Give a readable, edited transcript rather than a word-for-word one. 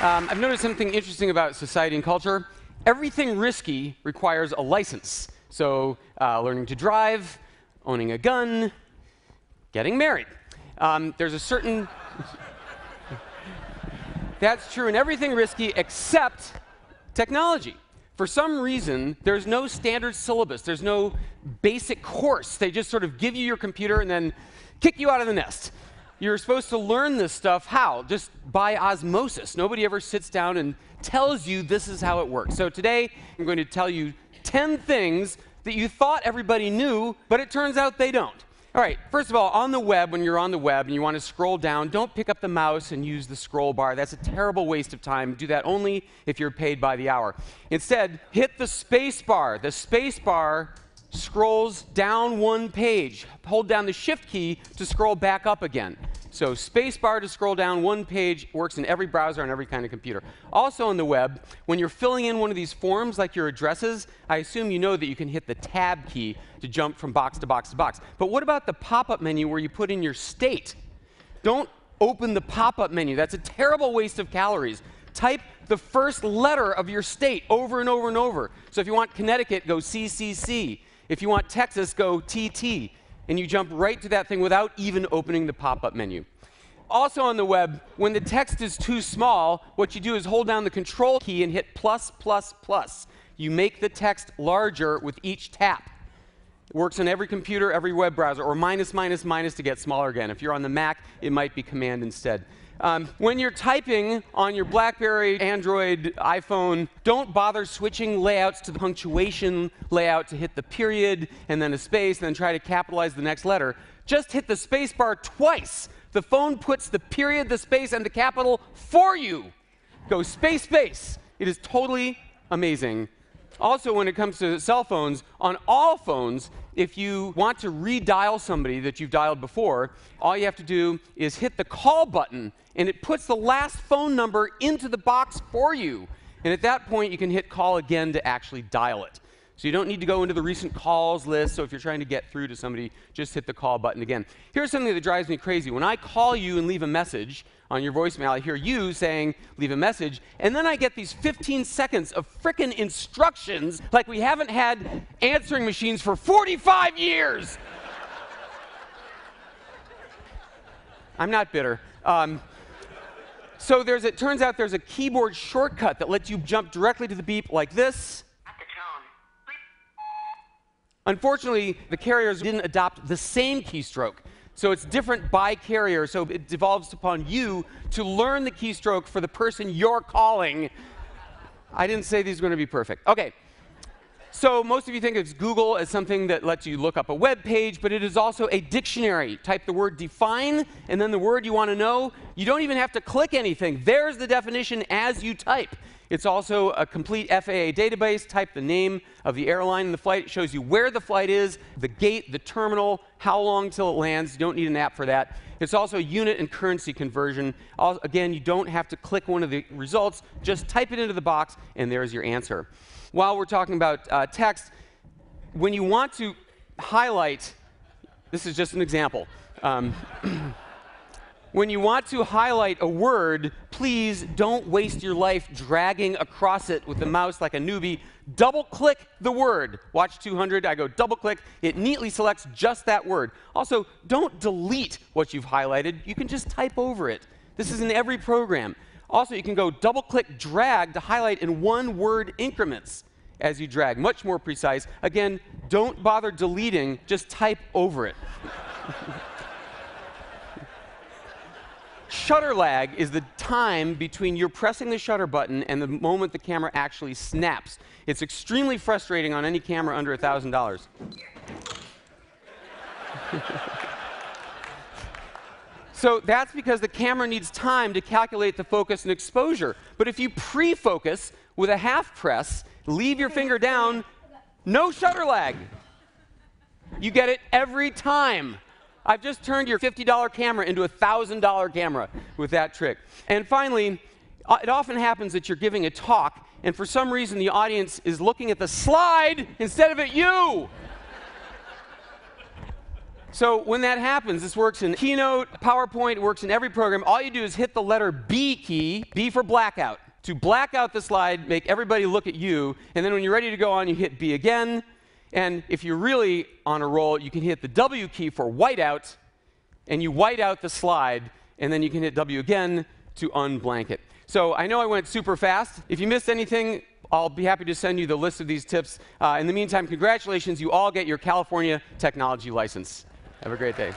I've noticed something interesting about society and culture. Everything risky requires a license. So learning to drive, owning a gun, getting married. There's a certain... That's true in everything risky except technology. For some reason, there's no standard syllabus. There's no basic course. They just sort of give you your computer and then kick you out of the nest. You're supposed to learn this stuff how? Just by osmosis. Nobody ever sits down and tells you this is how it works. So today, I'm going to tell you 10 things that you thought everybody knew, but it turns out they don't. All right, first of all, on the web, when you're on the web and you want to scroll down, don't pick up the mouse and use the scroll bar. That's a terrible waste of time. Do that only if you're paid by the hour. Instead, hit the space bar. The space bar scrolls down one page. Hold down the shift key to scroll back up again. So space bar to scroll down one page works in every browser on every kind of computer. Also on the web, when you're filling in one of these forms, like your addresses, I assume you know that you can hit the tab key to jump from box to box to box. But what about the pop-up menu where you put in your state? Don't open the pop-up menu. That's a terrible waste of calories. Type the first letter of your state over and over and over. So if you want Connecticut, go CCC. If you want Texas, go TT. And you jump right to that thing without even opening the pop-up menu. Also on the web, when the text is too small, what you do is hold down the control key and hit plus, plus, plus. You make the text larger with each tap. It works on every computer, every web browser, or minus, minus, minus to get smaller again. If you're on the Mac, it might be command instead. When you're typing on your BlackBerry, Android, iPhone, don't bother switching layouts to the punctuation layout to hit the period and then a space and then try to capitalize the next letter. Just hit the space bar twice. The phone puts the period, the space, and the capital for you. Go space, space. It is totally amazing. Also, when it comes to cell phones, on all phones, if you want to redial somebody that you've dialed before, all you have to do is hit the call button, and it puts the last phone number into the box for you. And at that point, you can hit call again to actually dial it. So you don't need to go into the recent calls list. So if you're trying to get through to somebody, just hit the call button again. Here's something that drives me crazy. When I call you and leave a message on your voicemail, I hear you saying, leave a message, and then I get these 15 seconds of frickin' instructions like we haven't had answering machines for 45 years. I'm not bitter. So it turns out there's a keyboard shortcut that lets you jump directly to the beep like this. Unfortunately, the carriers didn't adopt the same keystroke. So it's different by carrier, so it devolves upon you to learn the keystroke for the person you're calling. I didn't say these were going to be perfect. OK. So most of you think of Google as something that lets you look up a web page, but it is also a dictionary. Type the word define, and then the word you want to know. You don't even have to click anything. There's the definition as you type. It's also a complete FAA database. Type the name of the airline and the flight. It shows you where the flight is, the gate, the terminal, how long till it lands. You don't need an app for that. It's also unit and currency conversion. Again, you don't have to click one of the results. Just type it into the box, and there's your answer. While we're talking about text, when you want to highlight, this is just an example. When you want to highlight a word, please don't waste your life dragging across it with the mouse like a newbie. Double-click the word. Watch 200, I go double-click. It neatly selects just that word. Also, don't delete what you've highlighted. You can just type over it. This is in every program. Also, you can go double-click drag to highlight in one-word increments as you drag. Much more precise. Again, don't bother deleting. Just type over it. Shutter lag is the time between you're pressing the shutter button and the moment the camera actually snaps. It's extremely frustrating on any camera under $1,000. So that's because the camera needs time to calculate the focus and exposure. But if you pre-focus with a half press, leave your finger down, no shutter lag. You get it every time. I've just turned your $50 camera into a $1,000 camera with that trick. And finally, it often happens that you're giving a talk, and for some reason the audience is looking at the slide instead of at you. So when that happens, this works in Keynote, PowerPoint, it works in every program. All you do is hit the letter B key, B for blackout, to black out the slide, make everybody look at you, and then when you're ready to go on, you hit B again. And if you're really on a roll, you can hit the W key for whiteout, and you white out the slide, and then you can hit W again to unblank it. So I know I went super fast. If you missed anything, I'll be happy to send you the list of these tips. In the meantime, congratulations, you all get your California technology license. Have a great day.